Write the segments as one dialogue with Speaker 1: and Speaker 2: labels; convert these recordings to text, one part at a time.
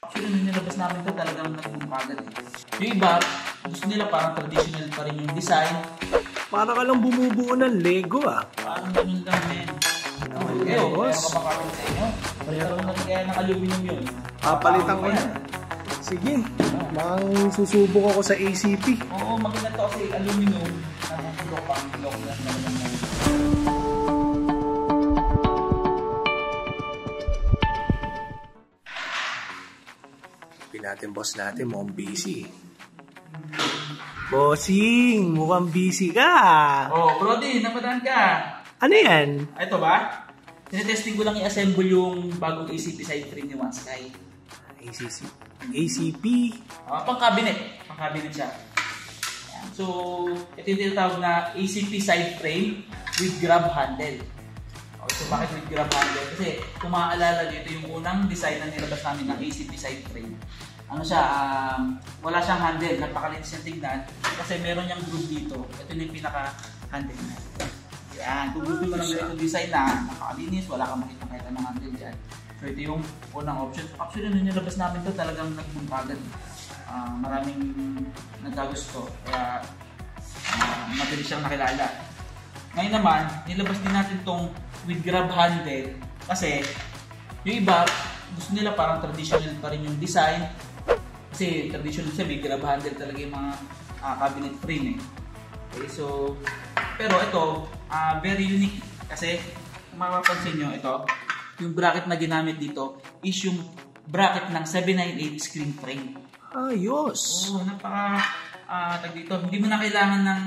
Speaker 1: Actually, nung nilabas namin ito, talagang nagmumakagat eh. Yung iba, gusto nila parang traditional pa rin yung design.
Speaker 2: Para ka lang bumubuo ng Lego ah.
Speaker 1: Parang ganun lang men. Kayo, meron ka bang kapit sa inyo? Palitan na rin kaya ng aluminum yun.
Speaker 2: Papalitan ko na. Sige, mang susubok ako sa ACP.
Speaker 1: Oo, maganda to kasi aluminum. Nabubulok pang bulok lang naman.
Speaker 2: Natin boss natin, mukhang busy. Bossing, mukhang busy ka.
Speaker 1: Oh, Brody, napadaan ka.
Speaker 2: Ano yan?
Speaker 1: Ito ba? Tinetesting ko lang i-assemble yung bagong ACP side frame ni OneSky.
Speaker 2: ACP?
Speaker 1: Pang cabinet. Pang cabinet siya. Ayan. So, ito yung tinatawag na ACP side frame with grab handle. So, bakit with grab handle? Kasi, kung maaalala nyo, ito yung unang design na nilabas namin ng ACP side frame. Ano siya, wala siyang handle, napakalinis siyang tignan kasi meron niyang groove dito. Ito yung pinaka-handle niya. Yan, kung gusto mo lang ganito design na napakalinis, wala kang makita kahit anong handle dyan. So ito yung unang option. Actually, nung nilabas namin ito, talagang nagmuntagan. Maraming nagkagusto, kaya mabilis siyang nakilala. Ngayon naman, nilabas din natin itong with grab handle kasi yung iba, gusto nila parang traditional pa rin yung design. Kasi traditional siya, may grab handle talaga yung mga cabinet frame eh. Okay, so, pero ito, very unique kasi mapapansin nyo ito, yung bracket na ginamit dito is yung bracket ng 798 screen frame.
Speaker 2: Ayos!
Speaker 1: Oo, tag dito, hindi mo na kailangan ng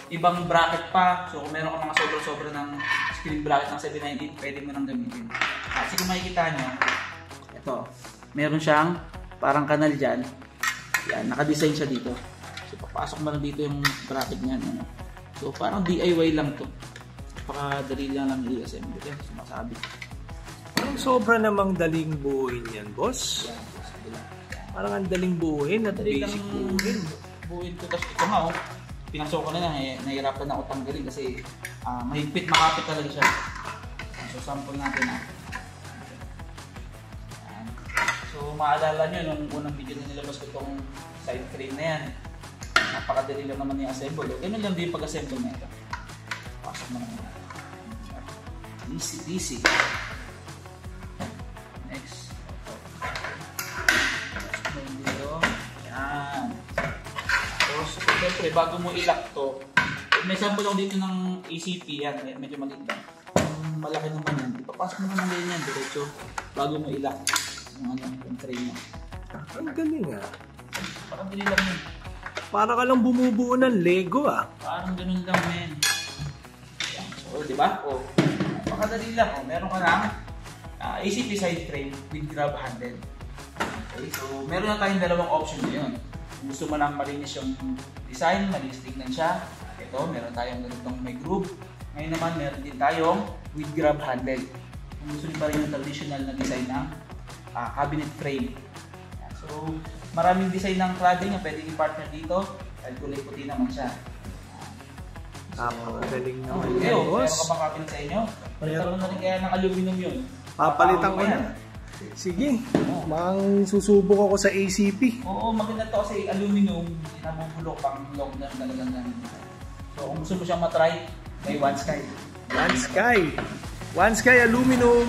Speaker 1: ibang bracket pa. So kung meron ka mga sobra-sobra ng screen bracket ng 798, pwede mo nang gamitin. Kasi kung makikita nyo, ito, meron siyang parang kanal dyan. Yan, naka-design siya dito. So, papasok mo lang dito yung bracket niyan. So, parang DIY lang to. Napakadali lang i-assemble. Yan, sumasabi.
Speaker 2: Parang sobra namang daling buuin yan, boss.
Speaker 1: Yan,
Speaker 2: parang ang daling buuin at basic buuin.
Speaker 1: Buuin ko. Tapos ito nga, pinasok ko na lang. Nahirapan na ako tanggalin kasi mahigpit, makapit talaga siya. So, sample natin So, maalala nyo, nung unang video na nilabas ko itong side frame na yan, napakadali lang naman yung assemble. Ganun lang din yung pag-assemble na ito. Pasok mo naman. Easy, easy. Next. Pasok mo yung dito. Yan. Tapos, siyempre, bago mo i-lock to, may sample ako dito ng ACP yan. Medyo maliit lang. Malaki naman yan. Ipapasok mo naman din yan. Diretso, bago mo i-lock. Yung frame mo.
Speaker 2: Ang galing ah.
Speaker 1: Parang dili lang yun.
Speaker 2: Para ka lang bumubuo ng Lego ah.
Speaker 1: Parang ganun lang men. So, di ba? Napakadali lang. Meron ka ng ACP side frame with grab handle. Okay, so meron na tayong dalawang option ngayon. Kung gusto mo lang malinis yung design, malinis tignan siya. Ito, meron tayong ganitong may groove. Ngayon naman, meron din tayong with grab handle. Kung gusto niyo pa rin yung traditional na design ng cabinet frame. So, maraming design ng cladding na pwedeng i-partner dito. Dahil kulay puti naman siya.
Speaker 2: Napakagaling naman
Speaker 1: yan,
Speaker 2: yan,
Speaker 1: meron
Speaker 2: boss.
Speaker 1: ka bang cabinet sa inyo? Palitan na rin kaya ng aluminum yun.
Speaker 2: Papalitan ko na. Sige, mang susubok ako sa ACP.
Speaker 1: Oo, maganda to kasi aluminum, nabubulok pang long term talagang namin. So, kung gusto mo siyang matry, may OneSky.
Speaker 2: OneSky. OneSky Aluminum.